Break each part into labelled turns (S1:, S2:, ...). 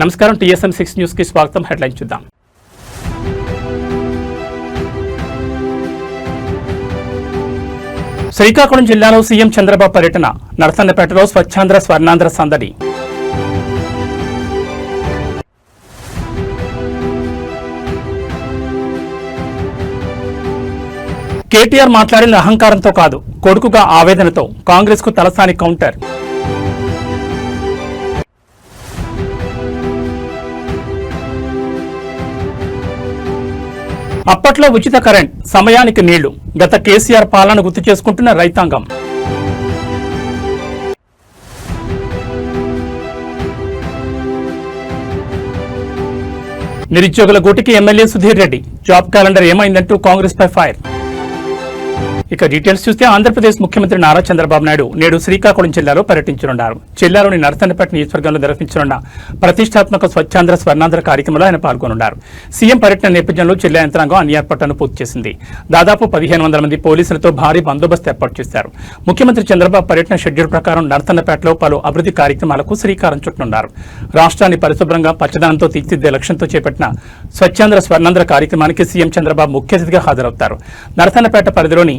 S1: నమస్కారం TSM6 news కి స్వాగతం. హెడ్లైన్ చూద్దాం. శ్రీకాకుళం జిల్లాలో సీఎం చంద్రబాబు పర్యటన, నరసన్నపేటలో స్వచ్ఛాంధ్ర స్వర్ణాంధ్ర సందడి. కేటీఆర్ మాట్లాడిన అహంకారంతో కాదు, కొడుకుగా ఆవేదనతో కాంగ్రెస్ కు తలసాని కౌంటర్. అప్పట్లో ఉచిత కరెంట్, సమయానికి నీళ్లు, గత కేసీఆర్ పాలన గుర్తు చేసుకుంటున్న రైతాంగం. నిరుద్యోగుల గూటికి MLA Sudheer Reddy, job calendar ఏమైందంటూ కాంగ్రెస్ పై ఫైర్. ఇక డీటెయిల్స్ చూస్తే ఆంధ్రప్రదేశ్ ముఖ్యమంత్రి నారా చంద్రబాబు నాయుడు నేడు శ్రీకాకుళం జిల్లాలో పర్యటించనున్నారు. జిల్లాలోని నరసన్నపేట నియోజకవర్గంలో నిర్వహించనున్న ప్రతిష్టాత్మక స్వచ్ఛాంధ్ర స్వర్ణాంధ్ర కార్యక్రమంలో ఆయన పాల్గొనున్నారు. సీఎం పర్యటన నేపథ్యంలో జిల్లా యంత్రాంగం అన్ని ఏర్పాట్లను పూర్తి చేసింది. దాదాపు 1500 మంది పోలీసులతో భారీ బందోబస్తు ఏర్పాటు చేశారు. ముఖ్యమంత్రి చంద్రబాబు పర్యటన షెడ్యూల్ ప్రకారం నరసన్నపేటలో పలు అభివృద్ధి కార్యక్రమాలకు శ్రీకారం చుట్టనున్నారు. రాష్ట్రాన్ని పరిశుభ్రంగా పచ్చదనంతో తీర్చిదిద్దే లక్ష్యంతో చేపట్టిన స్వచ్ఛాంధ్ర స్వర్ణాంధ్ర కార్యక్రమానికి సీఎం చంద్రబాబు ముఖ్య అతిథిగా హాజరవుతారు. నరసన్నపేట పరిధిలోని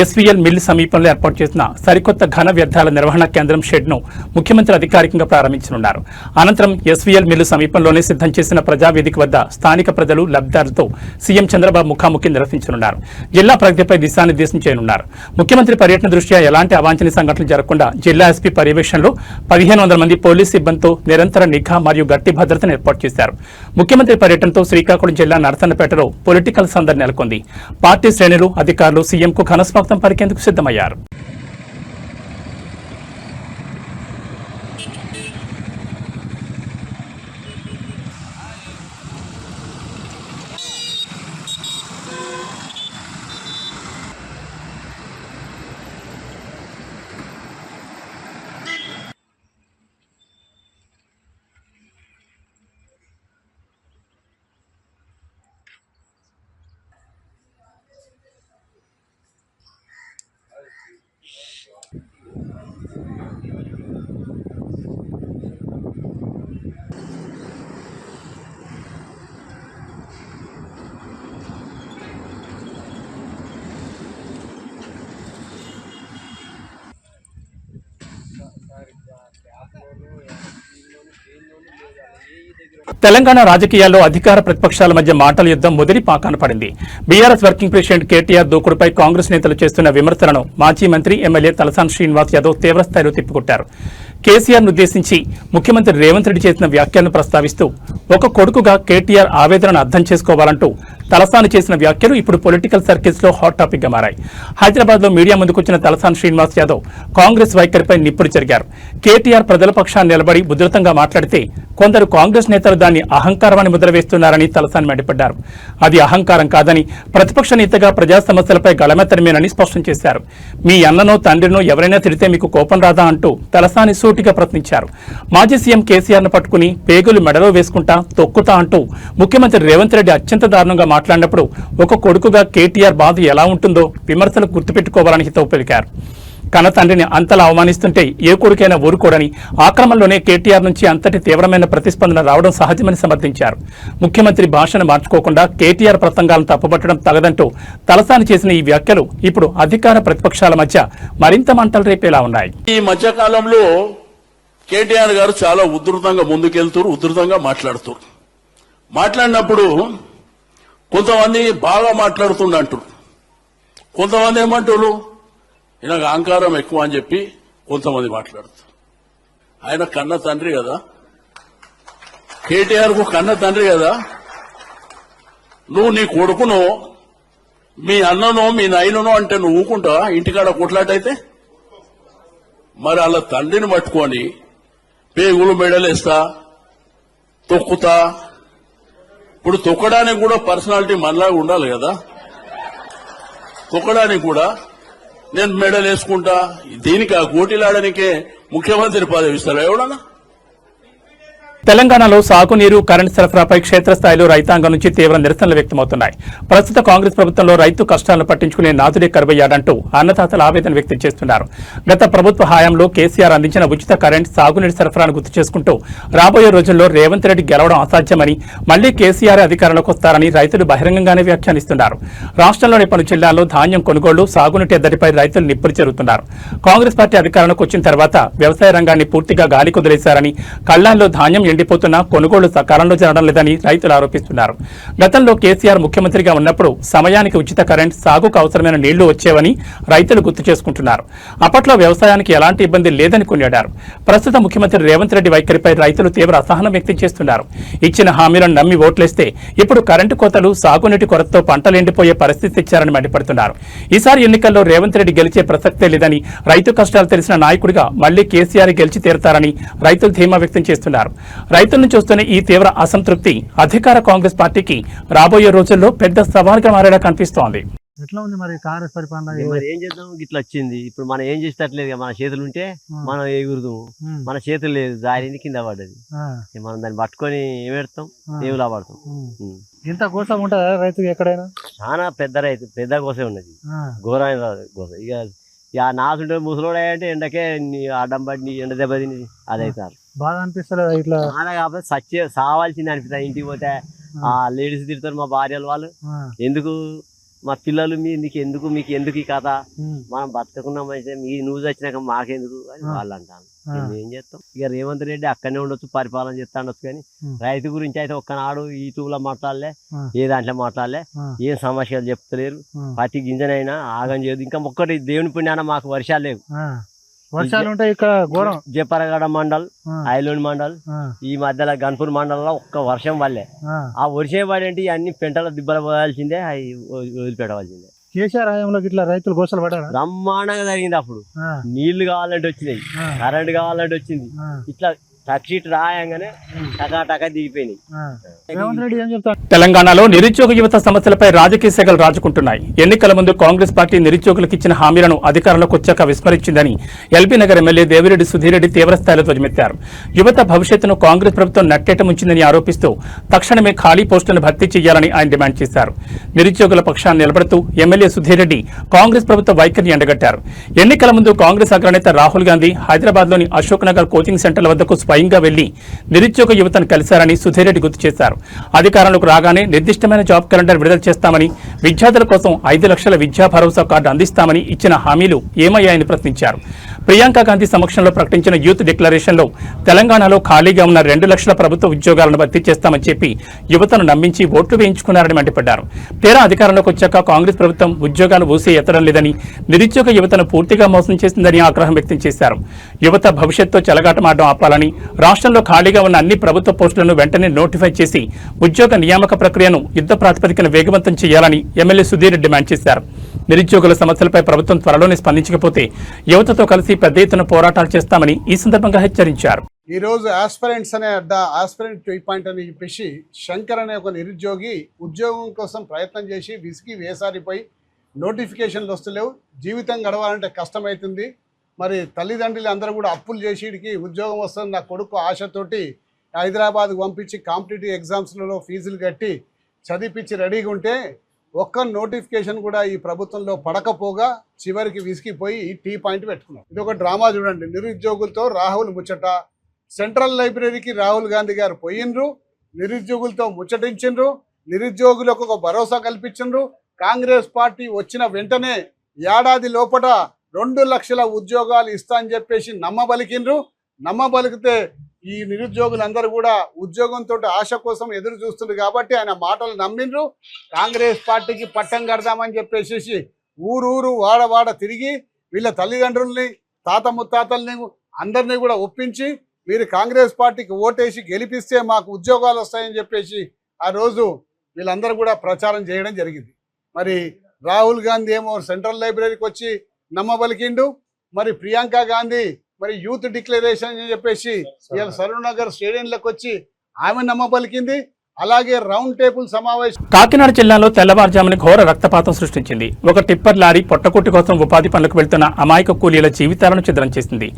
S1: SVL మిల్ సమీపంలో ఏర్పాటు చేసిన సరికొత్త ఘన వ్యర్థాల నిర్వహణ కేంద్రం షెడ్ ను ముఖ్యమంత్రి అధికారికంగా ప్రారంభించనున్నారు. అనంతరం SVL మిల్ సమీపంలోనే సిద్ధం చేసిన ప్రజావేదిక వద్ద స్థానిక ప్రజలు, లబ్ధిదారులతో సీఎం చంద్రబాబు ముఖాముఖి నిర్వహించనున్నారు. జిల్లా ప్రగతిపై దిశానిర్దేశం చేయనున్నారు. ముఖ్యమంత్రి పర్యటన దృష్ట్యా ఎలాంటి అవాంఛనీయ సంఘటనలు జరగకుండా జిల్లా ఎస్పీ పర్యవేక్షణలో 1500 మంది పోలీసు సిబ్బందితో నిరంతర నిఘా మరియు గట్టి భద్రతను ఏర్పాటు చేశారు. ముఖ్యమంత్రి పర్యటనతో శ్రీకాకుళం జిల్లా నరసన్నపేటలో పొలిటికల్ సందడి నెలకొంది. పార్టీ శ్రేణులు, అధికారులు సీఎంకు ఘనస్వాగతం పలికేందుకు సిద్ధమయ్యారు. తెలంగాణ రాజకీయాల్లో అధికార ప్రతిపక్షాల మధ్య మాటల యుద్ధం ముదిరి పాకాన పడింది. బీఆర్ఎస్ వర్కింగ్ ప్రెసిడెంట్ కేటీఆర్ దూకుడుపై కాంగ్రెస్ నేతలు చేస్తున్న విమర్శలను మాజీ మంత్రి ఎమ్మెల్యే తలసాని శ్రీనివాస్ యాదవ్ తీవ్రస్థాయిలో తిప్పికొట్టారు. కేసీఆర్ను ఉద్దేశించి ముఖ్యమంత్రి రేవంత్ రెడ్డి చేసిన వ్యాఖ్యలను ప్రస్తావిస్తూ ఒక కొడుకుగా కేటీఆర్ ఆవేదనను అర్థం చేసుకోవాలంటూ తలసాని చేసిన వ్యాఖ్యలు ఇప్పుడు పొలిటికల్ సర్కిల్స్ లో హాట్ టాపిక్ గా మారాయి. హైదరాబాద్ లో మీడియా ముందుకొచ్చిన తలసాని శ్రీనివాస్ యాదవ్ కాంగ్రెస్ వైఖరిపై నిప్పులు చెరిగారు. కేటీఆర్ ప్రజల పక్షాన్ని నిలబడి ఉధృతంగా మాట్లాడితే కొందరు కాంగ్రెస్ నేతలు దాన్ని అహంకారమని ముద్ర వేస్తున్నారని తలసాని మండిపడ్డారు. అది అహంకారం కాదని, ప్రతిపక్ష నేతగా ప్రజా సమస్యలపై గళమెత్తడమేనని స్పష్టం చేశారు. మీ అన్ననో తండ్రినో ఎవరైనా తిడితే మీకు కోపం రాదా అంటూ తలసాని సూటిగా ప్రశ్నించారు. మాజీ సీఎం కేసీఆర్ ను పట్టుకుని పేగులు మెడలో వేసుకుంటా, తొక్కుతా అంటూ ముఖ్యమంత్రి రేవంత్ రెడ్డి అత్యంత దారుణంగా మాట్లాడినప్పుడు ఒక కొడుకుగా కేటీఆర్ బాధ ఎలా ఉంటుందో విమర్శలు గుర్తుపెట్టుకోవాలని హితవు పలికారు. కన్న తండ్రిని అంతలా అవమానిస్తుంటే ఏ కొడుకైనా ఊరుకోడని, ఆ క్రమంలోనే కేటీఆర్ నుంచి అంతటి తీవ్రమైన ప్రతిస్పందన రావడం సహజమని సమర్థించారు. ముఖ్యమంత్రి భాషను మార్చుకోకుండా కేటీఆర్ ప్రసంగాలను తప్పుపట్టడం తగదంటూ తలసాని చేసిన ఈ వ్యాఖ్యలు ఇప్పుడు అధికార ప్రతిపక్షాల మధ్య మరింత మంటలు రేపేలా ఉన్నాయి.
S2: ఈ మధ్య కాలంలో కేటీఆర్ గారు చాలా ఉధృతంగా ముందుకెళ్తారు, ఉధృతంగా మాట్లాడినప్పుడు కొంతమంది బాగా మాట్లాడుతుండంటారు, కొంతమంది ఏమంటారు ఈయనకు అహంకారం ఎక్కువ అని చెప్పి కొంతమంది మాట్లాడుతారు. ఆయన కన్న తండ్రి కదా, కేటీఆర్ కు కన్న తండ్రి కదా. నువ్వు నీ కొడుకునో, మీ అన్ననో, మీ నాయననో అంటే నువ్వు ఊకుంటావా? ఇంటికాడ కొట్లాటైతే మరి అలా తండ్రిని పట్టుకొని పేగులు మెడలేస్తా, తొక్కుతా. ఇప్పుడు తొక్కడానికి కూడా పర్సనాలిటీ మనలాగా ఉండాలి కదా. తొక్కడానికి కూడా నేను మెడల్ వేసుకుంటా, దీనికి ఆ కోటిలాడనికే ముఖ్యమంత్రి పదవి ఇస్తారు ఎవడన్నా?
S1: తెలంగాణలో సాగునీరు కరెంట్ సరఫరాపై క్షేత్రస్థాయిలో రైతాంగం నుంచి తీవ్ర నిరసనలు వ్యక్తమవుతున్నాయి. ప్రస్తుత కాంగ్రెస్ ప్రభుత్వంలో రైతు కష్టాలను పట్టించుకునే నాథుడే కరువయ్యాడంటూ అన్నదాతలు ఆవేదన వ్యక్తం చేస్తున్నారు. గత ప్రభుత్వ హయాంలో కేసీఆర్ అందించిన ఉచిత కరెంట్ సాగునీటి సరఫరాను గుర్తు చేసుకుంటూ రాబోయే రోజుల్లో రేవంత్ రెడ్డి గెలవడం అసాధ్యమని, మళ్లీ కేసీఆర్ అధికారంలోకి వస్తారని రైతులు బహిరంగంగానే వ్యాఖ్యానిస్తున్నారు. రాష్ట్రంలోని పలు జిల్లాల్లో ధాన్యం కొనుగోళ్లు, సాగునీటి ఎద్దడిపై రైతులు నిప్పులు చెరుతున్నారు. కాంగ్రెస్ పార్టీ అధికారంలోకి వచ్చిన తర్వాత వ్యవసాయ రంగాన్ని పూర్తిగా గాలి కుదిలేశారని, కళ్లాల్లో ధాన్యం ఎండిపోతున్నా కొనుగోళ్లు సకాలంలో జరగడం లేదని రైతులు ఆరోపిస్తున్నారు. గతంలో కేసీఆర్ ముఖ్యమంత్రిగా ఉన్నప్పుడు సమయానికి ఉచిత కరెంట్, సాగుకు అవసరమైన నీళ్లు వచ్చేవని రైతులు గుర్తు చేసుకుంటున్నారు. అప్పట్లో వ్యవసాయానికి ఎలాంటి ఇబ్బంది లేదని కొనియాడారు. ప్రస్తుత ముఖ్యమంత్రి రేవంత్ రెడ్డి వైఖరిపై రైతులు తీవ్ర అసహనం వ్యక్తం చేస్తున్నారు. ఇచ్చిన హామీలను నమ్మి ఓట్లేస్తే ఇప్పుడు కరెంటు కోతలు, సాగునీటి కొరతతో పంటలు ఎండిపోయే పరిస్థితి తెచ్చారని మండిపడుతున్నారు. ఈసారి ఎన్నికల్లో రేవంత్ రెడ్డి గెలిచే ప్రసక్తే లేదని, రైతు కష్టాలు తెలిసిన నాయకుడిగా మళ్లీ కేసీఆర్ గెలిచి తీరతారని రైతులు ధీమా వ్యక్తం చేస్తున్నారు. రైతుల నుంచి వస్తున్న ఈ తీవ్ర అసంతృప్తి అధికార కాంగ్రెస్ పార్టీకి రాబోయే రోజుల్లో పెద్ద సవాల్గా మారేలా కనిపిస్తోంది.
S3: ఎట్లా ఉంది మరి కాంగ్రెస్ పరిపాలన?
S4: మరి ఏం చేద్దాం, ఇట్లా వచ్చింది. ఇప్పుడు మనం ఏం చేసేటట్లేదు. మన చేతులు ఉంటే మనం ఎగురుదాం, మన చేతులు లేదు, దారిని కింద పడ్డది. మనం దాన్ని పట్టుకొని ఏం పెడతాం, దేవులా పడతాం.
S3: ఇంత కోసం ఉంటుందా రైతుకి ఎక్కడైనా?
S4: చాలా పెద్ద రైతు, పెద్ద కోసే ఉన్నది, ఘోరమైన కోస. ఇక నాసుంటే ముసలోడు అంటే ఎండకే అడ్డం పడి ఎండ దెబ్బతిని అదైతారు.
S3: బాగా అనిపిస్తలేదు ఇట్లా?
S4: బాగా కాకపోతే సావాల్సింది అనిపిస్తుంది. ఇంటికి పోతే ఆ లేడీస్ తిడతారు, మా భార్యలు వాళ్ళు, ఎందుకు మా పిల్లలు మీకు ఎందుకు ఈ కథ, మనం బతకకున్నాం అయితే నువ్వు వచ్చినాక మాకెందుకు అని వాళ్ళు అంటాను. ఏం చేస్తాం. ఇక రేవంత్ రెడ్డి అక్కడనే ఉండొచ్చు, పరిపాలన చేస్తా ఉండొచ్చు, కానీ రైతు గురించి అయితే ఒక్కనాడు యూట్యూబ్ లో మాట్లాడలే, ఏ దాంట్లో మాట్లాడలే, ఏం సమస్యలు చెప్తలేరు. ప్రతి గింజనైనా ఆగం చేయదు. ఇంకా ఒక్కటి దేవుని పుణ్యాన మాకు వర్షాలు లేవు.
S3: వర్షాలు ఉంటాయి ఇక్కడ ఘోరం.
S4: జపరగడ మండల్, ఐలోన్ మండల్, ఈ మధ్యలో గన్పూర్ మండలంలో ఒక్క వర్షం వల్లే. ఆ వర్షం పడేంటి అన్ని పెంటల దిబ్బలు పోయాల్సిందే, అవి వదిలిపెట్టవలసిందే.
S3: కేసీఆర్ హయాంలో ఇట్లా రైతులు గోసలు పడ్డారు.
S4: బ్రహ్మాండంగా జరిగింది. అప్పుడు నీళ్లు కావాలంటే వచ్చినాయి, కరెంట్ కావాలంటే వచ్చింది. ఇట్లా టక్షీట్ రాయంగానే టకా దిగిపోయినాయి.
S3: రేవంత్ రెడ్డి ఏం చెప్తారు?
S1: తెలంగాణలో నిరుద్యోగ యువత సమస్యలపై రాజకీయ శాఖలు రాజుకుంటున్నాయి. ఎన్నికల ముందు కాంగ్రెస్ పార్టీ నిరుద్యోగులకు ఇచ్చిన హామీలను అధికారంలోకి వచ్చాక విస్మరించిందని ఎల్బీ నగర్ ఎమ్మెల్యే దేవిరెడ్డి సుధీరెడ్డి తీవ్రస్థాయిలో ధ్వజమెత్తారు. యువత భవిష్యత్తును కాంగ్రెస్ ప్రభుత్వం నట్టేట ముంచిందని ఆరోపిస్తూ తక్షణమే ఖాళీ పోస్టులను భర్తీ చేయాలని ఆయన డిమాండ్ చేశారు. నిరుద్యోగుల పక్షాన్ని నిలబడుతూ ఎమ్మెల్యే సుధీరెడ్డి కాంగ్రెస్ ప్రభుత్వ వైఖరిని ఎండగట్టారు. ఎన్నికల ముందు కాంగ్రెస్ అగ్రనేత రాహుల్ గాంధీ హైదరాబాద్లోని అశోక్ నగర్ కోచింగ్ సెంటర్ల వద్దకు స్వయంగా వెళ్లి నిరుద్యోగ యువతను కలిశారని సుధీరెడ్డి గుర్తు చేశారు. అధికారంలోకి రాగానే నిర్దిష్టమైన జాబ్ క్యాలెండర్ విడుదల చేస్తామని, విద్యార్థుల కోసం 5 లక్షల విద్యా భరోసా కార్డు అందిస్తామని ఇచ్చిన హామీలు ఏమయ్యాయని ప్రశ్నించారు. ప్రియాంక గాంధీ సమక్షంలో ప్రకటించిన యూత్ డిక్లరేషన్లో తెలంగాణలో ఖాళీగా ఉన్న 2 లక్షల ప్రభుత్వ ఉద్యోగాలను భర్తీ చేస్తామని చెప్పి యువతను నమ్మించి ఓట్లు వేయించుకున్నారని మండిపడ్డారు. తీరా అధికారంలోకి వచ్చాక కాంగ్రెస్ ప్రభుత్వం ఉద్యోగాలు ఊసే ఎత్తడం లేదని, నిరుద్యోగ యువతను పూర్తిగా మోసం చేసిందని ఆగ్రహం వ్యక్తం చేశారు. యువత భవిష్యత్తుతో చెలగాటమాడడం ఆపాలని, రాష్ట్రంలో ఖాళీగా ఉన్న అన్ని ప్రభుత్వ పోస్టులను వెంటనే నోటిఫై చేసి ఉద్యోగ నియామక ప్రక్రియను యుద్ధ ప్రాతిపదికన వేగవంతం చేయాలని ఎమ్మెల్యే సుధీర్ డిమాండ్ చేశారు. నిరుద్యోగుల సమస్యలపై ప్రభుత్వం త్వరలోనే స్పందించకపోతే యువతతో కలిసి పెద్ద ఎత్తున పోరాటాలు చేస్తామని ఈ సందర్భంగా హెచ్చరించారు.
S5: ఈ రోజు ఆస్పిరెంట్స్ అనే ఆస్పిరెంట్ 2 అని చెప్పేసి శంకర్ అనే ఒక నిరుద్యోగి ఉద్యోగం కోసం ప్రయత్నం చేసి విసిగి వేసారిపోయి నోటిఫికేషన్లు వస్తలేవు, జీవితం గడవాలంటే కష్టమవుతుంది. మరి తల్లిదండ్రులు అందరూ కూడా అప్పులు చేసి ఉద్యోగం వస్తుంది నా కొడుకు ఆశతోటి హైదరాబాద్కు పంపించి కాంపిటేటివ్ ఎగ్జామ్స్లలో ఫీజులు కట్టి చదివించి రెడీగా ఉంటే ఒక్క నోటిఫికేషన్ కూడా ఈ ప్రభుత్వంలో పడకపోగా చివరికి విసిగిపోయి టీ పాయింట్ పెట్టుకున్నాం. ఇది ఒక డ్రామా చూడండి. నిరుద్యోగులతో రాహుల్ ముచ్చట. సెంట్రల్ లైబ్రరీకి రాహుల్ గాంధీ గారు పోయినరు, నిరుద్యోగులతో ముచ్చటించిండ్రు, నిరుద్యోగులకు ఒక భరోసా కల్పించిండ్రు. కాంగ్రెస్ పార్టీ వచ్చిన వెంటనే ఏడాది లోపల 2 లక్షల ఉద్యోగాలు ఇస్తా అని చెప్పేసి నమ్మబలికిండ్రు. నమ్మబలికితే ఈ నిరుద్యోగులందరూ కూడా ఉద్యోగంతో ఆశ కోసం ఎదురు చూస్తుండ్రు కాబట్టి ఆయన మాటలు నమ్మిండ్రు. కాంగ్రెస్ పార్టీకి పట్టం కడదామని చెప్పేసి ఊరూరు వాడ తిరిగి వీళ్ళ తల్లిదండ్రుల్ని, తాత ముత్తాతల్ని అందరినీ కూడా ఒప్పించి మీరు కాంగ్రెస్ పార్టీకి ఓటేసి గెలిపిస్తే మాకు ఉద్యోగాలు వస్తాయని చెప్పేసి ఆ రోజు వీళ్ళందరూ కూడా ప్రచారం చేయడం జరిగింది. మరి రాహుల్ గాంధీ ఏమో సెంట్రల్ లైబ్రరీకి వచ్చి నమ్మబలికిండు. మరి ప్రియాంక గాంధీ మరి యూత్ డిక్లరేషన్ అని చెప్పేసి ఇవాళ సరూర్ నగర్ స్టేడియంలోకి వచ్చి ఆమె నమ్మబలికింది. అలాగే రౌండ్ టేబుల్ సమావేశం.
S1: కాకినాడ జిల్లాలో తెల్లవారుజామున ఘోర రక్తపాతం సృష్టించింది. ఒక టిప్పర్ లారీ పొట్టకొట్టి కోసం ఉపాధి పనులకు వెళ్తున్న అమాయక కూలీల జీవితాలను ఛిద్రం చేసింది.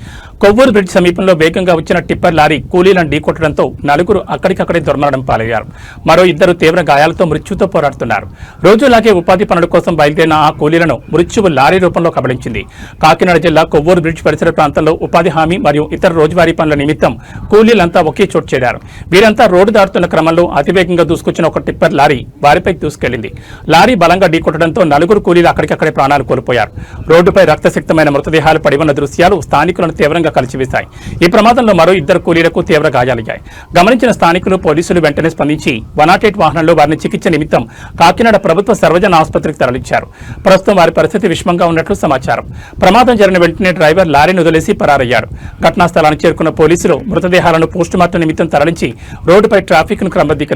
S1: కొవ్వూరు బ్రిడ్జ్ సమీపంలో వేగంగా వచ్చిన టిప్పర్ లారీ కూలీలను ఢీకొట్టడంతో నలుగురు అక్కడికక్కడే దుర్మరణం పాలయ్యారు. మరో ఇద్దరు తీవ్ర గాయాలతో మృత్యుతో పోరాడుతున్నారు. రోజులాగే ఉపాధి పనుల కోసం బయలుదేరిన ఆ కూలీలను మృత్యువు లారీ రూపంలో కబళించింది. కాకినాడ జిల్లా కొవ్వూరు బ్రిడ్జ్ పరిసర ప్రాంతంలో ఉపాధి హామీ మరియు ఇతర రోజువారీ పనుల నిమిత్తం కూలీలంతా ఒకే చోటు చేరారు. వీరంతా రోడ్డు దాటుతున్న క్రమంలో అతివేగంగా దూసుకొచ్చిన ఒక టిప్పర్ లారీ వారిపై దూసుకెళ్లింది. లారీ బలంగా ఢీకొట్టడంతో నలుగురు కూలీలు అక్కడికక్కడే ప్రాణాలు కోల్పోయారు. రోడ్డుపై రక్తసిక్తమైన మృతదేహాలు పడి ఉన్న దృశ్యాలు స్థానికులను తీవ్రంగా కలిచివేశాయి. ఈ ప్రమాదంలో మరో ఇద్దరు కూలీలకు తీవ్ర గాయాలయ్యాయి. గమనించిన స్థానికులు పోలీసులు వెంటనే స్పందించి 108 వాహనంలో వారిని చికిత్స నిమిత్తం కాకినాడ ప్రభుత్వ సర్వజన ఆసుపత్రికి తరలించారు. ప్రస్తుతం వారి పరిస్థితి విషమంగా ఉన్నట్లు సమాచారం. ప్రమాదం జరిగిన వెంటనే డ్రైవర్ లారీని వదిలేసి పరారయ్యారు. ఘటనా స్థలానికి చేరుకున్న పోలీసులు మృతదేహాలను పోస్టుమార్టం నిమిత్తం తరలించి రోడ్డుపై ట్రాఫిక్ ను క్రమబద్ధీకరించారు.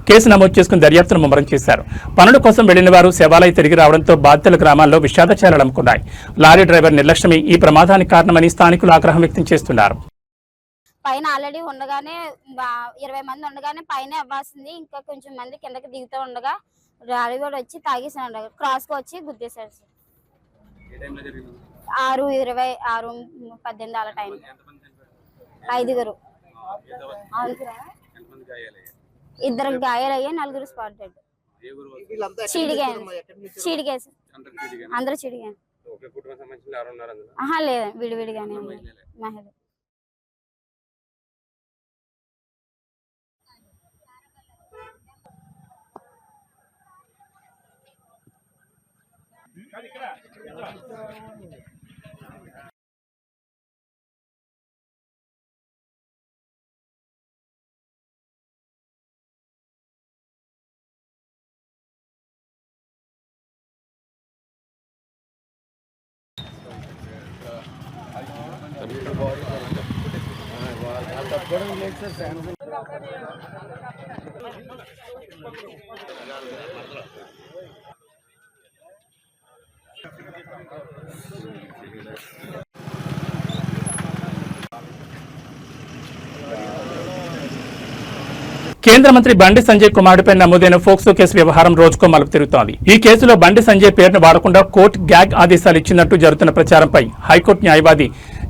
S1: కేసు నమోదు చేసుకుని దర్యాప్తును ముమ్మరం చేశారు. పనుల కోసం వెళ్లిన వారు శవాలై తిరిగి రావడంతో బాధితుల గ్రామాల్లో విషాదచారాలు అలుముకున్నాయి. లారీ డ్రైవర్ నిర్లక్ష్యమే ఈ ప్రమాదానికి కారణమని స్థానికులు ఆగ్రహం వ్యక్తం చేస్తున్నారు.
S6: పైన ఆల్రెడీ ఉండగానే 20 మంది ఉండగానే పైన అవ్వాల్సింది, ఇంకా కొంచెం మంది కిందకి దిగుతూ ఉండగా డ్రైవర్ వచ్చి తాగేసాడు. క్రాస్ కు వచ్చి గుద్దేశాడు సార్. 6:20 6:18 అలా టైం. 5 ఇద్దరు గాయాలయ్యా, 4 స్పాట్ డెడ్. చీడిగా అందరూ చీడిగా. లేదు, విడివిడిగానే మహిళ.
S1: కేంద్ర మంత్రి బండి సంజయ్ కుమారుడిపై నమోదైన ఫోక్సో కేసు వ్యవహారం రోజుకో మలుపు తిరుగుతోంది. ఈ కేసులో బండి సంజయ్ పేరును వాడకుండా కోర్టు గ్యాగ్ ఆదేశాలు ఇచ్చినట్టు జరుగుతున్న ప్రచారంపై హైకోర్టు న్యాయవాది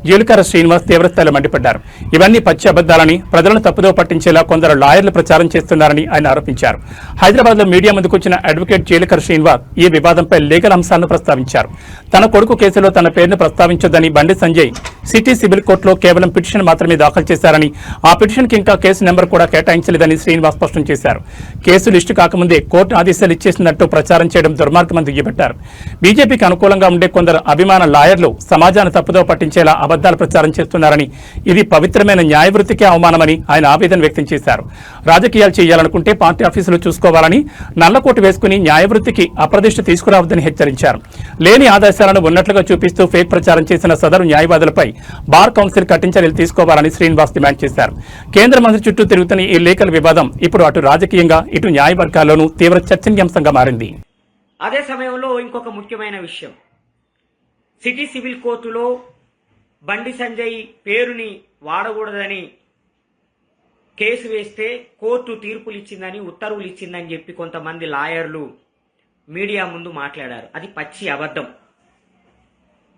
S1: జీలకర్ర శ్రీనివాస్ తీవ్రస్థాయిలో మండిపడ్డారు. ఇవన్నీ పచ్చి అబద్దాలని, ప్రజలను తప్పుదో పట్టించేలా కొందరు లాయర్లు ప్రచారం చేస్తున్నారని ఆయన ఆరోపించారు. హైదరాబాద్ లో మీడియా ముందుకొచ్చిన అడ్వకేట్ జీలకర్ర శ్రీనివాస్ ఈ వివాదంపై లీగల్ అంశాలను ప్రస్తావించారు. తన కొడుకు కేసులో తన పేరును ప్రస్తావించొద్దని బండి సంజయ్ సిటీ సివిల్ కోర్టులో కేవలం పిటిషన్ మాత్రమే దాఖలు చేశారని, ఆ పిటిషన్ కి ఇంకా కేసు నెంబర్ కూడా కేటాయించలేదని శ్రీనివాస్ స్పష్టం చేశారు. కేసు లిస్టు కాకముందే కోర్టు ఆదేశాలు ఇచ్చేసినట్టు ప్రచారం చేయడం దుర్మార్గమని దుయ్యబట్టారు. బీజేపీకి అనుకూలంగా ఉండే కొందరు అభిమాన లాయర్లు సమాజాన్ని తప్పుదో పట్టించేలా అబద్దాలు ప్రచారం చేస్తున్నారని, ఇది పవిత్రమైన న్యాయవృత్తికే అవమానమని ఆయన ఆవేదన వ్యక్తం చేశారు. రాజకీయాలు చేయాలనుకుంటే పార్టీ ఆఫీసులు చూసుకోవాలని, నల్లకోటు వేసుకుని న్యాయవృత్తికి అప్రదిష్ట తీసుకురావద్దని హెచ్చరించారు. లేని ఆదేశాలను ఉన్నట్లుగా చూపిస్తూ ఫేక్ ప్రచారం చేసిన సదరు న్యాయవాదులపై బార్ కౌన్సిల్ కఠిన చర్యలు తీసుకోవాలని శ్రీనివాస్ డిమాండ్ చేశారు. కేంద్ర మంత్రి చుట్టూ తిరుగుతున్న ఈ లీగల్ వివాదం ఇప్పుడు అటు రాజకీయంగా ఇటు న్యాయవర్గాల్లోనూ తీవ్ర చర్చనీయాంశంగా మారింది.
S7: అదే సమయంలో ఇంకొక ముఖ్యమైన విషయం, సిటీ సివిల్ కోర్టులో బండి సంజయ్ పేరుని వాడకూడదని కేసు వేస్తే కోర్టు తీర్పులు ఇచ్చిందని, ఉత్తర్వులు ఇచ్చిందని చెప్పి కొంతమంది లాయర్లు మీడియా ముందు మాట్లాడారు. అది పచ్చి అబద్ధం.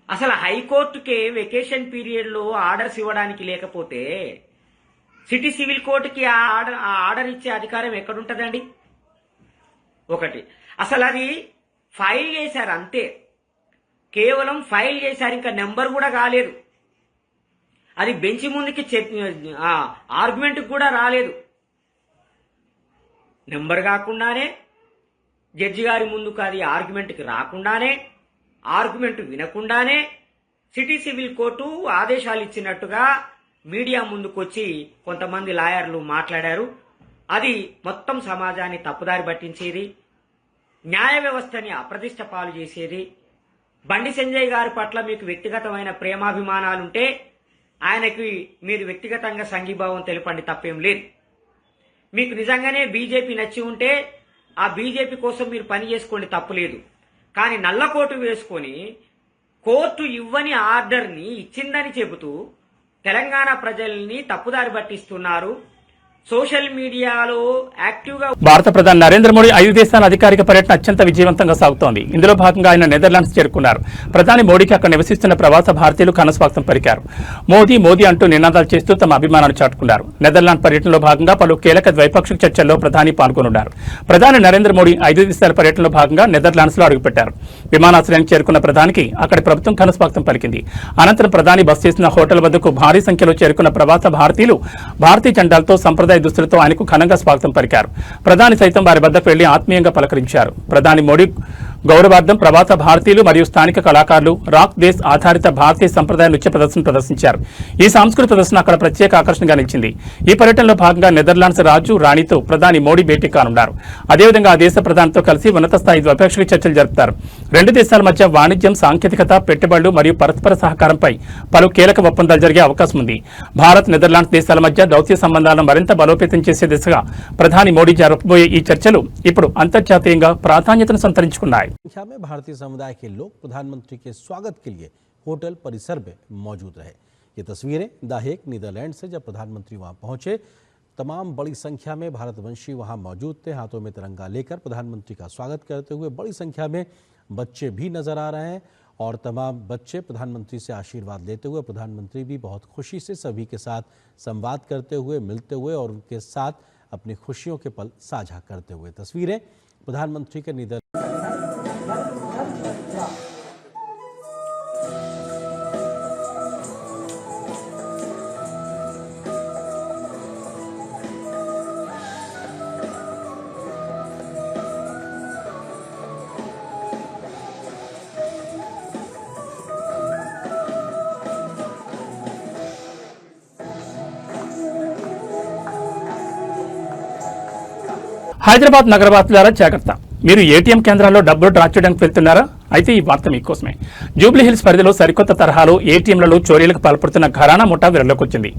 S7: అసలు హైకోర్టుకే వెకేషన్ పీరియడ్ లో ఆర్డర్స్ ఇవ్వడానికి లేకపోతే సిటీ సివిల్ కోర్టుకి ఆ ఆర్డర్ ఇచ్చే అధికారం ఎక్కడుంటదండి? ఒకటి, అసలు అది ఫైల్ చేశారు అంతే, కేవలం ఫైల్ చేశారు, ఇంకా నెంబర్ కూడా కాలేదు. అది బెంచ్ ముందుకి ఆర్గ్యుమెంట్ కూడా రాలేదు. నెంబర్ కాకుండానే జడ్జి గారి ముందుకు అది ఆర్గ్యుమెంట్కి రాకుండానే, ఆర్గ్యుమెంట్ వినకుండానే సిటీ సివిల్ కోర్టు ఆదేశాలు ఇచ్చినట్టుగా మీడియా ముందుకొచ్చి కొంతమంది లాయర్లు మాట్లాడారు. అది మొత్తం సమాజాన్ని తప్పుదారి పట్టించేది, న్యాయ వ్యవస్థని అప్రతిష్ట పాలు చేసేది. బండి సంజయ్ గారి పట్ల మీకు వ్యక్తిగతమైన ప్రేమాభిమానాలుంటే ఆయనకి మీరు వ్యక్తిగతంగా సంఘీభావం తెలపండి, తప్పేం లేదు. మీకు నిజంగానే బీజేపీ నచ్చి ఉంటే ఆ బీజేపీ కోసం మీరు పని చేసుకోండి, తప్పులేదు. కానీ నల్లకోటు వేసుకొని కోర్టు ఇవ్వని ఆర్డర్ని ఇచ్చిందని చెబుతూ తెలంగాణ ప్రజల్ని తప్పుదారి పట్టిస్తున్నారు. సోషల్ మీడియాలో యాక్టివ్గా
S1: భారత ప్రధాని నరేంద్ర మోడీ 5 దేశాల అధికారిక పర్యటన అత్యంత విజయవంతంగా సాగుతోంది. ఇందులో భాగంగా ఆయన నెదర్లాండ్స్ చేరుకున్నారు. ప్రధాని మోడీకి అక్కడ నివసిస్తున్న ప్రవాస భారతీయులు ఘనస్వాగతం పలికారు. మోదీ మోదీ అంటూ నినాదాలు చేస్తూ తమ అభిమానాన్ని చాటుకున్నారు. నెదర్లాండ్ పర్యటనలో భాగంగా పలు కీలక ద్వైపాక్షిక చర్చల్లో ప్రధాని పాల్గొనున్నారు. ప్రధాని నరేంద్ర మోడీ 5 దేశాల పర్యటనలో భాగంగా నెదర్లాండ్స్ లో అడుగుపెట్టారు. విమానాశ్రయానికి చేరుకున్న ప్రధానికి అక్కడి ప్రభుత్వం ఘనస్వాగతం పలికింది. అనంతరం ప్రధాని బస చేసిన హోటల్ వద్దకు భారీ సంఖ్యలో చేరుకున్న ప్రవాస భారతీయులు భారతీయ జెండాలతో సంప్రదాయ దుస్తులతో ఆయనకు ఘనంగా స్వాగతం పలికారు. ప్రధాని సైతం వారి వద్దకు వెళ్లి ఆత్మీయంగా పలకరించారు. ప్రధాని మోడీ గౌరవార్థం ప్రవాస భారతీయులు మరియు స్థానిక కళాకారులు రాక్ దేశ్ ఆధారిత భారతీయ సంప్రదాయ నృత్య ప్రదర్శన ప్రదర్శించారు. ఈ సాంస్కృతిక ప్రదర్శన అక్కడ ప్రత్యేక ఆకర్షణగా నిలిచింది. ఈ పర్యటనలో భాగంగా నెదర్లాండ్స్ రాజు రాణితో ప్రధాని మోడీ భేటీ కానున్నారు. అదేవిధంగా ఆ దేశ ప్రధానితో కలిసి ఉన్నత స్థాయి ద్వైపాక్షిక చర్చలు జరుపుతారు. 2 దేశాల మధ్య వాణిజ్యం, సాంకేతికత, పెట్టుబడులు మరియు పరస్పర సహకారంపై పలు కీలక ఒప్పందాలు జరిగే అవకాశం ఉంది. భారత్, నెదర్లాండ్స్ దేశాల మధ్య దౌత్య సంబంధాలను మరింత బలోపేతం చేసే దిశగా ప్రధాని మోడీ జరపబోయే ఈ చర్చలు ఇప్పుడు అంతర్జాతీయంగా ప్రాధాన్యతను సంతరించుకున్నాయి.
S8: संख्या में भारतीय समुदाय के लोग प्रधानमंत्री के स्वागत के लिए होटल परिसर में मौजूद रहे। ये तस्वीरें द हेग नीदरलैंड से जब प्रधानमंत्री वहां पहुंचे, तमाम बड़ी संख्या में भारतवंशी वहां मौजूद थे। हाथों में तिरंगा लेकर प्रधानमंत्री का स्वागत करते हुए बड़ी संख्या में बच्चे भी नजर आ रहे हैं और तमाम बच्चे प्रधानमंत्री से आशीर्वाद लेते हुए, प्रधानमंत्री भी बहुत खुशी से सभी के साथ संवाद करते हुए, मिलते हुए और उनके साथ अपनी खुशियों के पल साझा करते हुए। तस्वीरें प्रधानमंत्री के नीदरलैंड
S1: హైదరాబాద్ నగరవాసులారా జాగ్రత్త. మీరు ఏటీఎం కేంద్రాల్లో డబ్బులు డ్రా చేయడానికి వెళ్తున్నారా? అయితే ఈ వార్త మీకోసమే. జూబ్లీ హిల్స్ పరిధిలో సరికొత్త తరహాలో ఏటీఎంలలో చోరీలకు పాల్పడుతున్న ఘరానా ముఠా వెలుగులోకొచ్చింది.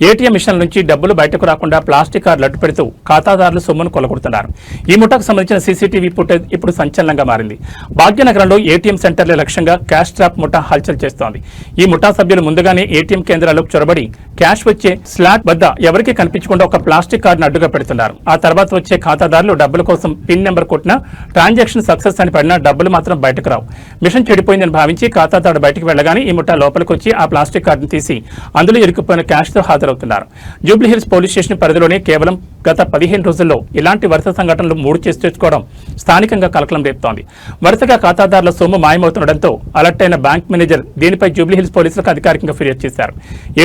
S1: ఏటీఎం మిషన్ నుంచి డబ్బులు బయటకు రాకుండా ప్లాస్టిక్ కార్డులు అడ్డు పెడుతూ ఖాతాదారులు సొమ్మును కొల్లగొడుతున్నారు. ఈ ముఠాకు సంబంధించిన సీసీటీవీ ఫుటేజ్ ఇప్పుడు సంచలనంగా మారింది. భాగ్యనగరంలో ఏటీఎం సెంటర్ల లక్ష్యంగా క్యాష్ ట్రాప్ ముఠా హల్చల్ చేస్తోంది. ఈ ముఠా సభ్యులు ముందుగానే ఏటీఎం కేంద్రాలకు చొరబడి క్యాష్ వచ్చే స్లాట్ వద్ద ఎవరికీ కనిపించకుండా ఒక ప్లాస్టిక్ కార్డును అడ్డుగా పెడుతున్నారు. ఆ తర్వాత వచ్చే ఖాతాదారులు డబ్బుల కోసం పిన్ నెంబర్ కొట్టినా ట్రాన్సాక్షన్ సక్సెస్ అని పడినా డబ్బులు మాత్రం బయటకు రావు. మిషన్ చెడిపోయిందని భావించి ఖాతాదారు బయటకు వెళ్లగానే ఈ ముఠా లోపలికి వచ్చి ఆ ప్లాస్టిక్ కార్డును తీసి అందులో ఇరుక్కుపోయిన క్యాష్ తో హాజరవుతున్నారు. జూబ్లీ హిల్స్ పోలీస్ స్టేషన్ పరిధిలోనే కేవలం గత 15 రోజుల్లో ఇలాంటి వరుస సంఘటనలు 3 చేసి తెచ్చుకోవడం స్థానికంగా కలకలం రేపుతోంది. వరుసగా ఖాతాదారుల సొమ్ము మాయమవుతుండటంతో అలర్ట్ అయిన బ్యాంక్ మేనేజర్ దీనిపై జూబ్లీ హిల్స్ పోలీసులకు అధికారికంగా ఫిర్యాదు చేశారు.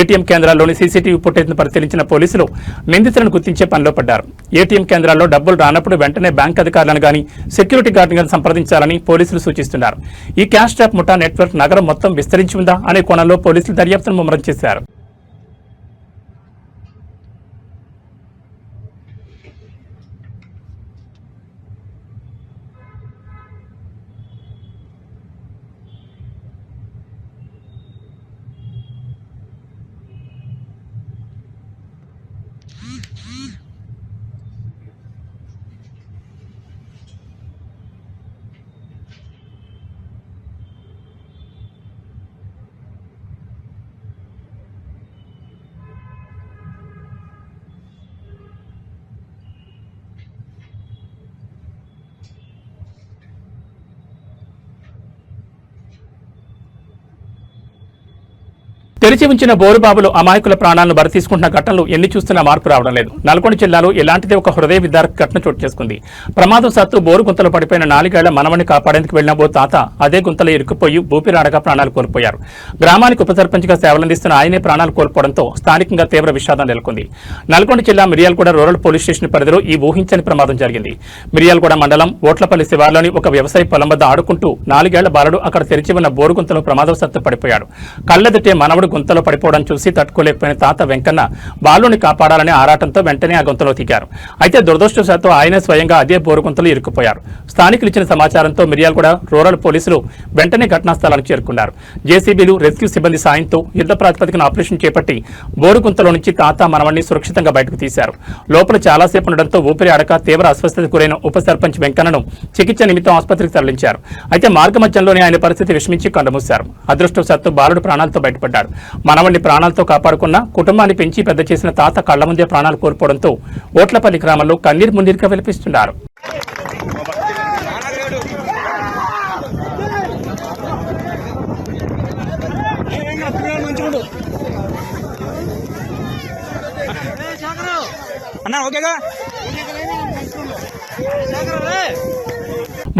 S1: ఏటీఎం కేంద్రాల్లోని సీసీటీవీ ఫుటేజ్ను పరిశీలించిన పోలీసులు నిందితులను గుర్తించే పనిలో పడ్డారు. ఏటీఎం కేంద్రాల్లో డబ్బులు రానప్పుడు వెంటనే బ్యాంక్ అధికారులను గానీ, సెక్యూరిటీ గార్డును గానీ సంప్రదించాలని పోలీసులు సూచిస్తున్నారు. ఈ క్యాష్ ట్రాప్ ముఠా నెట్వర్క్ నగరం మొత్తం విస్తరించి ఉందా అనే కోణంలో పోలీసులు దర్యాప్తును ముమ్మరం చేశారు. తెరిచి ఉంచిన బోరుబాబులు అమాయకుల ప్రాణాలను బరితీసుకుంటున్న ఘటనలు ఎన్ని చూస్తున్నా మార్పు రావడం లేదు. నల్గొండ జిల్లాలో ఇలాంటిదే ఒక హృదయ విదారక ఘటన చోటు చేసుకుంది. ప్రమాదవశాత్తు బోరు గుంతలో పడిపోయిన 4 ఏళ్ల మనవణ్ణి కాపాడేందుకు వెళ్లిన ఓ తాత అదే గుంతలో ఇరుక్కుపోయి ఊపిరాడగా ప్రాణాలు కోల్పోయారు. గ్రామానికి ఉప సర్పంచ్గా సేవలందిస్తున్న ఆయనే ప్రాణాలు కోల్పోవడంతో స్థానికంగా తీవ్ర విషాదం నెలకొంది. నల్గొండ జిల్లా మిర్యాలగూడ రూరల్ పోలీస్ స్టేషన్ పరిధిలో ఈ ఊహించని ప్రమాదం జరిగింది. మిర్యాలగూడ మండలం ఓట్లపల్లి శివార్లోని ఒక వ్యవసాయ పొలం వద్ద ఆడుకుంటూ 4 ఏళ్ల బాలుడు అక్కడ తెరిచి ఉన్న బోరు గుంతలో ప్రమాదవశాత్తు పడిపోయాడు. కళ్లెదుటే మనవడు గుంతలో పడిపోవడం చూసి తట్టుకోలేకపోయిన తాత వెంకన్న బాలుని కాపాడాలనే ఆరాటంతో వెంటనే ఆ గుంతలో దిగారు. అయితే దురదృష్టవశాత్తు ఆయనే స్వయంగా అదే బోరు గుంతలో ఇరుక్కుపోయారు. స్థానికులు ఇచ్చిన సమాచారంతో మిర్యాలగూడ రూరల్ పోలీసులు వెంటనే ఘటనా స్థలానికి చేరుకున్నారు. జేసీబీలు, రెస్క్యూ సిబ్బంది సాయంతో యుద్ధ ప్రాతిపదికన ఆపరేషన్ చేపట్టి బోరుగుంతలో నుంచి తాత మనవణ్ణి సురక్షితంగా బయటకు తీశారు. లోపల చాలాసేపు ఉండడంతో ఊపిరి ఆడక తీవ్ర అస్వస్థతకు గురైన ఉప సర్పంచ్ వెంకన్నను చికిత్స నిమిత్తం ఆసుపత్రికి తరలించారు. అయితే మార్గమధ్యంలోనే ఆయన పరిస్థితి విషమించి కన్నుమూశారు. అదృష్టవశాత్తు బాలుడు ప్రాణాలతో బయటపడ్డాడు. మనవణ్ణి ప్రాణాలతో కాపాడుకున్న కుటుంబాన్ని పెంచి పెద్ద చేసిన తాత కళ్ల ముందే ప్రాణాలు కోల్పోవడంతో ఓట్లపల్లి గ్రామంలో కన్నీరు మున్నీరుగా విలపిస్తున్నారు.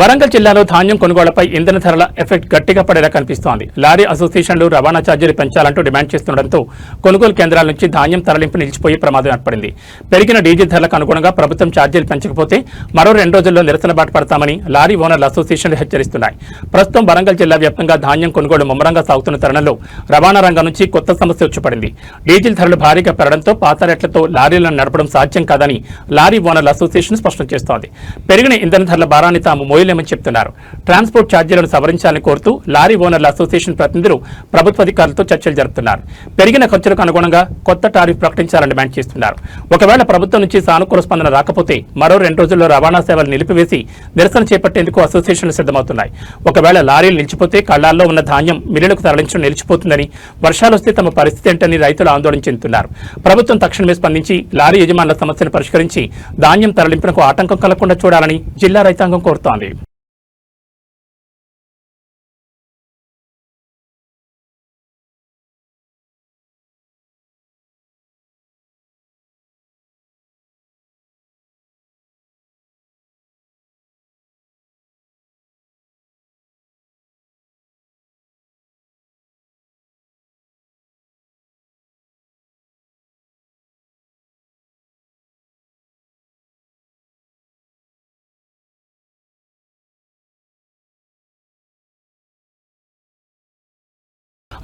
S1: వరంగల్ జిల్లాలో ధాన్యం కొనుగోళ్లపై ఇంధన ధరల ఎఫెక్ట్ గట్టిగా పడేలా కనిపిస్తోంది. లారీ అసోసియేషన్లు రవాణా ఛార్జీలు పెంచాలంటూ డిమాండ్ చేస్తుండటంతో కొనుగోలు కేంద్రాల నుంచి ధాన్యం తరలింపు నిలిచిపోయే ప్రమాదం ఏర్పడింది. పెరిగిన డీజిల్ ధరలకు అనుగుణంగా ప్రభుత్వం ఛార్జీలు పెంచకపోతే మరో 2 రోజుల్లో నిరసన బాట పడతామని లారీ ఓనర్ల అసోసియేషన్లు హెచ్చరిస్తున్నాయి. ప్రస్తుతం వరంగల్ జిల్లా వ్యాప్తంగా ధాన్యం కొనుగోలు ముమ్మరంగా సాగుతున్న తరుణంలో రవాణా రంగం నుంచి కొత్త సమస్య వచ్చిపడింది. డీజిల్ ధరలు భారీగా పెరగడంతో పాత రేట్లతో లారీలను నడపడం సాధ్యం కాదని లారీ ఓనర్ల అసోసియేషన్ స్పష్టం చేస్తోంది. పెరిగిన ఇంధన ధరల భారాన్ని తాము మోయలేమని చెప్తున్నారు. ట్రాన్స్పోర్ట్ ఛార్జీలను సవరించాలని కోరుతూ లారీ ఓనర్ల అసోసియేషన్ ప్రతినిధులు ప్రభుత్వ అధికారులతో చర్చలు జరుపుతున్నారు. పెరిగిన ఖర్చులకు అనుగుణంగా కొత్త టారిఫ్ ప్రకటించాలని డిమాండ్ చేస్తున్నారు. ఒకవేళ ప్రభుత్వం నుంచి సానుకూల స్పందన రాకపోతే మరో 2 రోజుల్లో రవాణా సేవలు నిలిపివేసి నిరసన చేపట్టేందుకు అసోసియేషన్లు సిద్ధమవుతున్నాయి. ఒకవేళ లారీలు నిలిచిపోతే కళ్లాల్లో ఉన్న ధాన్యం మిల్లులకు తరలించడం నిలిచిపోతుందని, వర్షాలు వస్తే తమ పరిస్థితి ఏంటని రైతులు ఆందోళన చెందుతున్నారు. ప్రభుత్వం తక్షణమే స్పందించి లారీ యజమానుల సమస్యను పరిష్కరించి ధాన్యం తరలింపునకు ఆటంకం కలగకుండా చూడాలని జిల్లా రైతాంగం కోరుతోంది.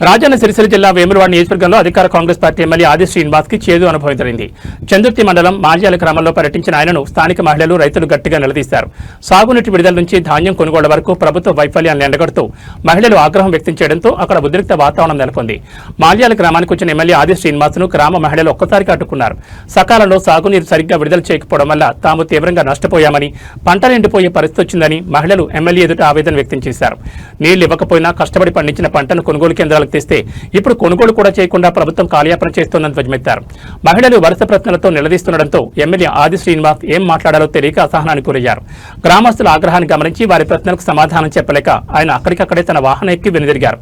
S1: రాజన్న సిరిసిల్ల జిల్లా వేములవాడ నియోజకవర్గంలో అధికార కాంగ్రెస్ పార్టీ ఎమ్మెల్యే ఆది శ్రీనివాస్ కి చేదు అనుభవం ఎదురైంది. చందుర్తి మండలం మాజ్యాల గ్రామంలో పర్యటించిన ఆయనను స్థానిక మహిళలు, రైతులు గట్టిగా నిలదీశారు. సాగునీటి విడుదల నుంచి ధాన్యం కొనుగోళ్ల వరకు ప్రభుత్వ వైఫల్యాన్ని ఎండగడుతూ మహిళలు ఆగ్రహం వ్యక్తం చేయడంతో అక్కడ ఉద్రిక్త వాతావరణం నెలకొంది. మాల్యాల గ్రామానికి వచ్చిన ఎమ్మెల్యే ఆది శ్రీనివాస్ ను గ్రామ మహిళలు ఒక్కసారిగా అడ్డుకున్నారు. సకాలంలో సాగునీరు సరిగ్గా విడుదల చేయకపోవడం వల్ల తాము తీవ్రంగా నష్టపోయామని, పంటలు ఎండిపోయే పరిస్థితి వచ్చిందని మహిళలు ఎమ్మెల్యే ఎదుట ఆవేదన వ్యక్తం చేశారు. నీళ్లు ఇవ్వకపోయినా కష్టపడి పండించిన పంటను కొనుగోలు కేంద్రాలకు తెస్తే ఇప్పుడు కొనుగోలు కూడా చేయకుండా ప్రభుత్వం కాలయాపన చేస్తోందని ధ్వజమెత్తారు. మహిళలు వరుస ప్రశ్నలతో నిలదీస్తుండటంతో ఎమ్మెల్యే ఆది శ్రీనివాస్ ఏం మాట్లాడాలో తెలియక అసహనానికి గురయ్యారు. గ్రామస్తుల ఆగ్రహాన్ని గమనించి వారి ప్రశ్నలకు సమాధానం చెప్పలేక ఆయన అక్కడికక్కడే తన వాహనం ఎక్కి వెనుదిరిగారు.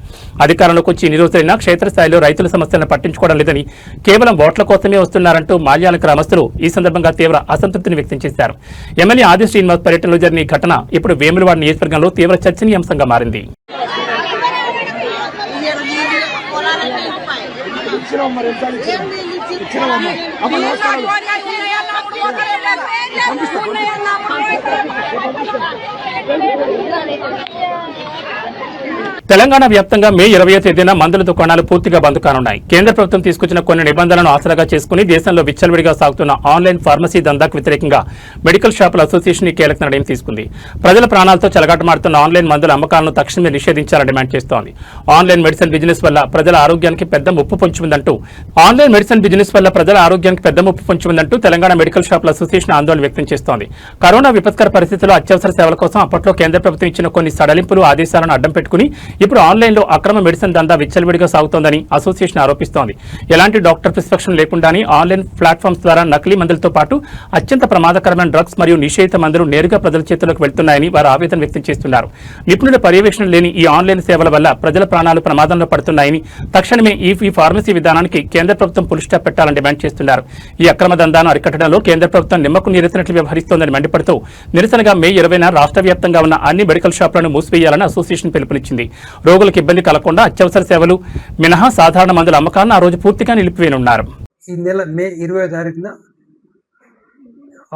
S1: అధికారంలోకి వచ్చి ఇన్ని రోజులైనా క్షేత్రస్థాయిలో రైతుల సమస్యలను పట్టించుకోవడం లేదని, కేవలం ఓట్ల కోసమే వస్తున్నారంటూ మాల్యాల గ్రామస్తులు ఈ సందర్భంగా తీవ్ర అసంతృప్తిని వ్యక్తం చేశారు. ఎమ్మెల్యే ఆది శ్రీనివాస్ పర్యటనలో జరిగిన ఈ ఘటన ఇప్పుడు వేములవాడ నియోజకవర్గంలో తీవ్ర చర్చనీయాంశంగా మారింది. తెలంగాణ వ్యాప్తంగా మే 20వ తేదీన మందుల దుకాణాలు పూర్తిగా బంద్ కానున్నాయి. కేంద్ర ప్రభుత్వం తీసుకొచ్చిన కొన్ని నిబంధనలను ఆసరాగా చేసుకుని దేశంలో విచ్చలవిడిగా సాగుతున్న ఆన్లైన్ ఫార్మసీ దందాకు వ్యతిరేకంగా మెడికల్ షాపుల అసోసియేషన్ ఈ కీలక నిర్ణయం తీసుకుంది. ప్రజల ప్రాణాలతో చెలగాటమాడుతున్న ఆన్లైన్ మందుల అమ్మకాలను తక్షణమే నిషేధించాలని డిమాండ్ చేస్తోంది. ఆన్లైన్ మెడిసిన్ బిజినెస్ వల్ల ప్రజల ఆరోగ్యానికి పెద్ద ముప్పు పొంచి ఉందంటూ తెలంగాణ మెడికల్ షాపుల అసోసియేషన్ ఆందోళన వ్యక్తం చేస్తోంది. కరోనా విపత్కర పరిస్థితుల్లో అత్యవసర సేవల కోసం అప్పట్లో కేంద్ర ప్రభుత్వం ఇచ్చిన కొన్ని సడలింపులు, ఆదేశాలను అడ్డం పెట్టుకుని ఇప్పుడు ఆన్లైన్లో అక్రమ మెడిసిన్ దందా విచ్చలవిడిగా సాగుతోందని అసోసియేషన్ ఆరోపిస్తోంది. ఎలాంటి డాక్టర్ ప్రిస్క్రిప్షన్ లేకుండానే ఆన్లైన్ ప్లాట్ఫామ్స్ ద్వారా నకిలీ మందులతో పాటు అత్యంత ప్రమాదకరమైన డ్రగ్స్ మరియు నిషేధిత మందులు నేరుగా ప్రజల చేతుల్లోకి వెళ్తున్నాయని వారు ఆవేదన వ్యక్తం చేస్తున్నారు. నిపుణుల పర్యవేక్షణ లేని ఈ ఆన్లైన్ సేవల వల్ల ప్రజల ప్రాణాలు ప్రమాదంలో పడుతున్నాయని, తక్షణమే ఈ ఫార్మసీ విధానానికి కేంద్ర ప్రభుత్వం పులి స్టాప్ పెట్టాలని డిమాండ్ చేస్తున్నారు. ఈ అక్రమ దందాను అరికట్టడంలో కేంద్ర ప్రభుత్వం నిమ్మకు నీరెత్తినట్లు వ్యవహరిస్తోందని మండిపడుతూ నిరసనగా మే 20న రాష్ట్ర వ్యాప్తంగా ఉన్న అన్ని మెడికల్ షాపులను మూసివేయాలని అసోసియేషన్ పిలుపునిచ్చింది. రోగులకు ఇబ్బంది కలగకుండా అత్యవసర సేవలు మినహా సాధారణ మందుల అమ్మకాలను ఆ రోజు పూర్తిగా నిలిపివేయనున్నారు.
S9: ఈ నెల మే 20వ తారీఖున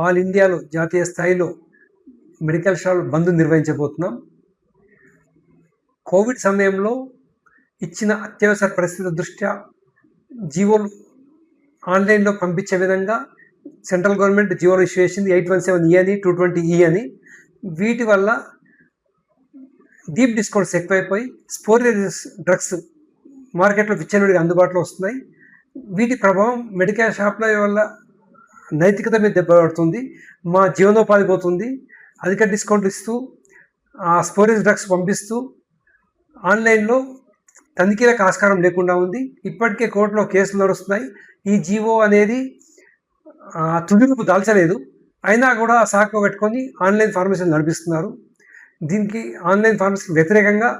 S9: ఆల్ ఇండియాలో జాతీయ స్థాయిలో మెడికల్ షాపులు బంద్ నిర్వహించబోతున్నాం. కోవిడ్ సమయంలో ఇచ్చిన అత్యవసర పరిస్థితుల దృష్ట్యా జీవోలు ఆన్లైన్లో పంపించే విధంగా సెంట్రల్ గవర్నమెంట్ జీవోలు ఇష్యూ చేసింది. 817E అని 220E అని. వీటి వల్ల డీప్ డిస్కౌంట్స్ ఎక్కువైపోయి స్పోరియస్ డ్రగ్స్ మార్కెట్లో విచ్చలవిడిగా అందుబాటులో వస్తున్నాయి. వీటి ప్రభావం మెడికల్ షాప్ల వల్ల నైతికత మీద దెబ్బ పడుతుంది, మా జీవనోపాధి పోతుంది. అధిక డిస్కౌంట్ ఇస్తూ ఆ స్పోరియస్ డ్రగ్స్ పంపిస్తూ ఆన్లైన్లో తనిఖీలకు ఆస్కారం లేకుండా ఉంది. ఇప్పటికే కోర్టులో కేసులు నడుస్తున్నాయి. ఈ జీవో అనేది తుదిరూపు దాల్చలేదు, అయినా కూడా సాకు పెట్టుకొని ఆన్లైన్ ఫార్మసీలు నడిపిస్తున్నారు. దీనికి ఆన్లైన్ ఫార్మసీకి వ్యతిరేకంగా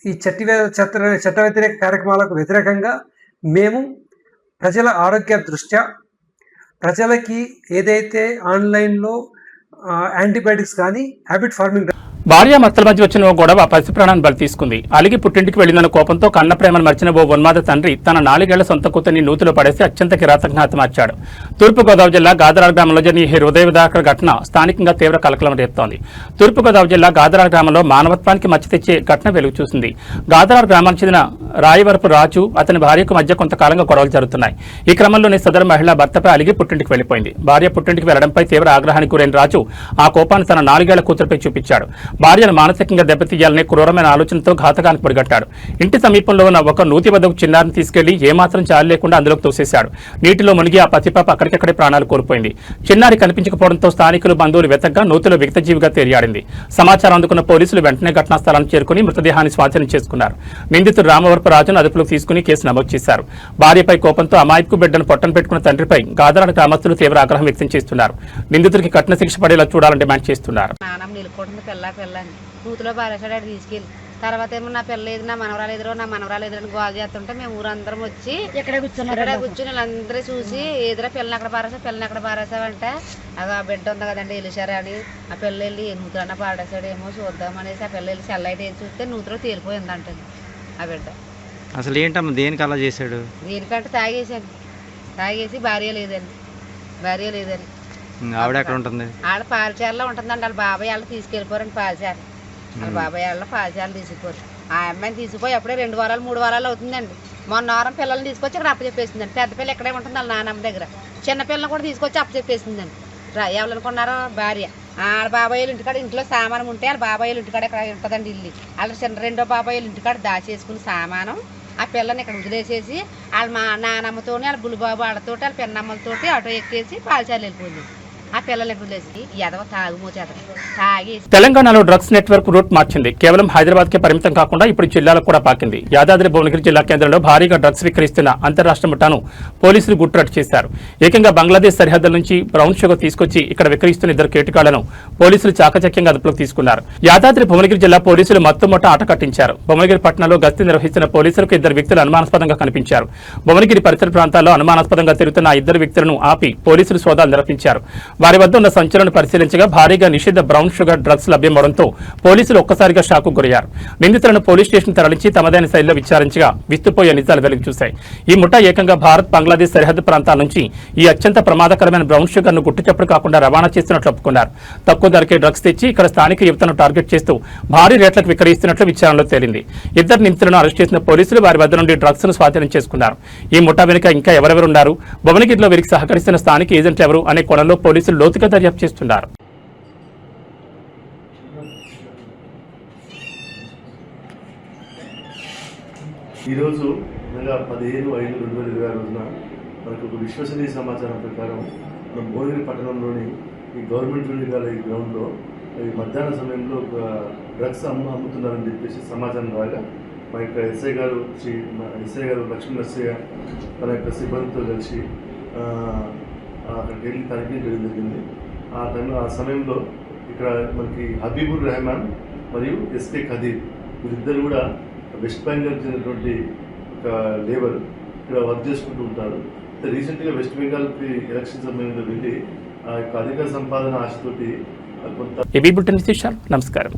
S9: ఈ చట్ట వ్యతిరేక కార్యక్రమాలకు వ్యతిరేకంగా మేము ప్రజల ఆరోగ్య దృష్ట్యా ప్రజలకి ఏదైతే ఆన్లైన్లో యాంటీబయాటిక్స్ కానీ హ్యాబిట్ ఫార్మింగ్
S1: భార్యాభర్తల మధ్య వచ్చిన ఓ గొడవ పసి ప్రాణాన్ని బలి తీసుకుంది. అలిగి పుట్టింటికి వెళ్లిన కోపంతో కన్న ప్రేమను మర్చిన ఓ ఉన్మాద తండ్రి తన 4 ఏళ్ల సొంత కూతుర్ని నూతిలో పడేసి అత్యంత కిరాతకంగా హతమార్చాడు. తూర్పుగోదావరి జిల్లా గాదరాల గ్రామంలో జరిగిన ఈ హృదయ విదారక ఘటన స్థానికంగా తీవ్ర కలకలం రేపుతోంది. తూర్పుగోదావరి జిల్లా గాదరాల గ్రామంలో మానవత్వానికి మచ్చ తెచ్చే ఘటన వెలుగు చూసింది. గాదరాల గ్రామానికి చెందిన రాయవరపు రాజు అతని భార్యకు మధ్య కొంతకాలంగా గొడవలు జరుగుతున్నాయి. ఈ క్రమంలోనే సదరు మహిళ భర్తపై అలిగి పుట్టింటికి వెళ్లిపోయింది. భార్య పుట్టింటికి వెళ్లడంపై తీవ్ర ఆగ్రహానికి గురైన రాజు ఆ కోపాన్ని తన 4 ఏళ్ల కూతురుపై చూపించాడు. భార్యను మానసికంగా దెబ్బతీయాలనే క్రూరమైన ఆలోచనతో ఘాతకానికి పొడిగట్టాడు. ఇంటి సమీపంలో ఉన్న ఒక నూతి వద్దకు చిన్నారిని తీసుకెళ్లి ఏమాత్రం చాలు లేకుండా అందులోకి తోసేశాడు. నీటిలో మునిగి ఆ పసిపాప అక్కడికక్కడే ప్రాణాలు కోల్పోయింది. చిన్నారి కనిపించకపోవడంతో స్థానికులు బంధువులు వెతగ్గా నూతిలో విక్తజీవిగా తేలియాడింది. సమాచారం అందుకున్న పోలీసులు వెంటనే ఘటనా స్థలానికి చేరుకుని మృతదేహాన్ని స్వాధీనం చేసుకున్నారు. నిందితుడు రామవరపు రాజును అదుపులోకి తీసుకుని కేసు నమోదు చేశారు. భార్యపై కోపంతో అమాయకు బిడ్డను పొట్టను పెట్టుకున్న తండ్రిపై గాదరాల గ్రామస్తులు తీవ్ర ఆగ్రహం వ్యక్తం చేస్తున్నారు. నిందితుడికి కఠిన శిక్ష పడేలా చూడాలని డిమాండ్ చేస్తున్నారు.
S10: నూతిలో పారేసాడు తీసుకెళ్ళి. తర్వాత ఏమో నా పిల్ల లేదు, నా మనవరాలు ఎదురో, నా మనవరాలు ఎదురని గోల్ చేస్తుంటే మేము ఊరందరం వచ్చి ఇక్కడ కూర్చొని వాళ్ళందరూ చూసి ఎదురా పిల్లని అక్కడ పారేసావంటే అది ఆ బిడ్డ ఉంది కదండి వెళ్ళిసారా అని ఆ పిల్ల వెళ్ళి నూతులన్నా పాడేసాడేమో చూద్దామనేసి ఆ పిల్ల వెళ్ళి సెల్లైట్ వేసి చూస్తే నూతిలో తేలిపోయిందంట ఆ బిడ్డ.
S11: అసలు ఏంటమ్మా దేనికి అలా చేశాడు?
S10: దేనికంటే తాగేసి భార్య లేదని
S11: ఆవిడ ఎక్కడ ఉంటుంది?
S10: వాళ్ళ పాలచేరలో ఉంటుందండి. వాళ్ళ బాబాయ్ వాళ్ళు తీసుకెళ్ళిపోరండి పాలచేర. వాళ్ళ బాబాయ్ వాళ్ళ పాలచేరలు తీసుకుపోరు. ఆ అమ్మాయిని తీసుకుపోయి అప్పుడే 2 వారాలు 3 వారాలు అవుతుందండి. మొన్న వారం పిల్లల్ని తీసుకొచ్చి ఇక్కడ అప్పచెప్పేసిందండి. పెద్ద పిల్ల ఇక్కడే ఉంటుంది వాళ్ళ నాన్నమ్మ దగ్గర. చిన్న పిల్లని కూడా తీసుకొచ్చి అప్పచెప్పేసిందండి. ఎవరనుకున్నారో భార్య. వాళ్ళ బాబాయిలు ఇంట్లో సామానం ఉంటే వాళ్ళ బాబాయిలు ఇంటికాడ ఇక్కడ ఉంటుందండి ఇల్లు. వాళ్ళ రెండో బాబాయిలు ఇంటికాడ దాచేసుకుని సామానం ఆ పిల్లని ఇక్కడ వదిలేసేసి వాళ్ళ మా నానమ్మతోని వాళ్ళ బుల్లిబాబు వాళ్ళతోటి వాళ్ళ పెన్నమ్మలతోటి ఆటో ఎక్కేసి పాలచాలు వెళ్ళిపోయింది. ఆ పిల్లల్ని వదిలేసి ఎదవ తాగి
S1: తెలంగాణలో డ్రగ్స్ నెట్వర్క్ రూట్ మార్చింది. కేవలం హైదరాబాద్ కే పరిమితం కాకుండా ఇప్పుడు జిల్లాలకు కూడా పాకింది. యాదాద్రి భువనగిరి జిల్లా కేంద్రంలో భారీగా డ్రగ్స్ విక్రయిస్తున్న అంతర్రాష్ట్ర ముఠాను పోలీసులు గుట్టురట్టు చేశారు. ఏకంగా బంగ్లాదేశ్ సరిహద్దుల నుంచి బ్రౌన్ షుగర్ తీసుకొచ్చి ఇక్కడ విక్రయిస్తున్న 2 కేటుగాళ్లను పోలీసులు చాకచక్యంగా అదుపులోకి తీసుకున్నారు. యాదాద్రి భువనగిరి జిల్లా పోలీసులు మత్తుమొట్ట ఆట కట్టించారు. భువనగిరి పట్టణంలో గస్తీ నిర్వహిస్తున్న పోలీసులకు 2 వ్యక్తులు అనుమానాస్పదంగా కనిపించారు. భువనగిరి పరిసర ప్రాంతాల్లో అనుమానాస్పదంగా తిరుగుతున్న 2 వ్యక్తులను ఆపి పోలీసులు సోదాలు నిర్వహించారు. వారి వద్ద ఉన్న సంచులను పరిశీలించగా భారీగా నిషిద్ధ బ్రౌన్ షుగర్ డ్రగ్స్ లభ్యమవడంతో పోలీసులు ఒక్కసారిగా షాకు గురయ్యారు. నిందితులను పోలీస్ స్టేషన్ తరలించి తమదైన శైలిలో విచారించగా విస్తుపోయే నిజాలు వెలుగు చూశాయి. ఈ ముఠా ఏకంగా భారత్ బంగ్లాదేశ్ సరిహద్దు ప్రాంతాల నుంచి ఈ అత్యంత ప్రమాదకరమైన బ్రౌన్ షుగర్ ను గుట్టుచప్పుడు కాకుండా రవాణా చేస్తున్నట్లు ఒప్పుకున్నారు. తక్కువ ధరకే డ్రగ్స్ తెచ్చి ఇక్కడ స్థానిక యువతను టార్గెట్ చేస్తూ భారీ రేట్లకు విక్రయిస్తున్నట్లు విచారణలో తేలింది. 2 నిందితులను అరెస్ట్ చేసిన పోలీసులు వారి వద్ద నుండి డ్రగ్స్ ను స్వాధీనం చేసుకున్నారు. ఈ ముఠా వెనుక ఇంకా ఎవరెవరున్నారు, భువనగిరిలో వీరికి సహకరిస్తున్న స్థానిక ఏజెంట్లు ఎవరు అనే కోణంలో పోలీసులు లోతుగా దర్యాప్తు చేస్తున్నారు.
S12: ఈరోజు అనగా 15/5/2020 రోజున మనకు ఒక విశ్వసనీయ సమాచారం ప్రకారం మన భువనగిరి పట్టణంలోని ఈ గవర్నమెంట్ జూనియర్ కాలేజ్ గ్రౌండ్లో ఈ మధ్యాహ్న సమయంలో ఒక డ్రగ్స్ అమ్ముతున్నారని చెప్పేసి సమాచారం రాగా మా యొక్క ఎస్ఐ గారు లక్ష్మీ నర్సయ్య తన యొక్క సిబ్బందితో కలిసి అక్కడికి వెళ్ళి తనిఖీ చేయడం జరిగింది. ఆ సమయంలో ఇక్కడ మనకి హబీబుర్ రెహమాన్ మరియు ఎస్కే ఖదీర్ వీరిద్దరు కూడా వెస్ట్ బెంగాల్ చెందినటువంటి ఒక లేబర్ ఇక్కడ వర్క్ చేసుకుంటూ ఉంటారు. రీసెంట్గా వెస్ట్ బెంగాల్కి ఎలక్షన్ సమయంలో వెళ్ళి ఆ యొక్క అధిక సంపాదన ఆశతోటి కొంత.
S1: నమస్కారం.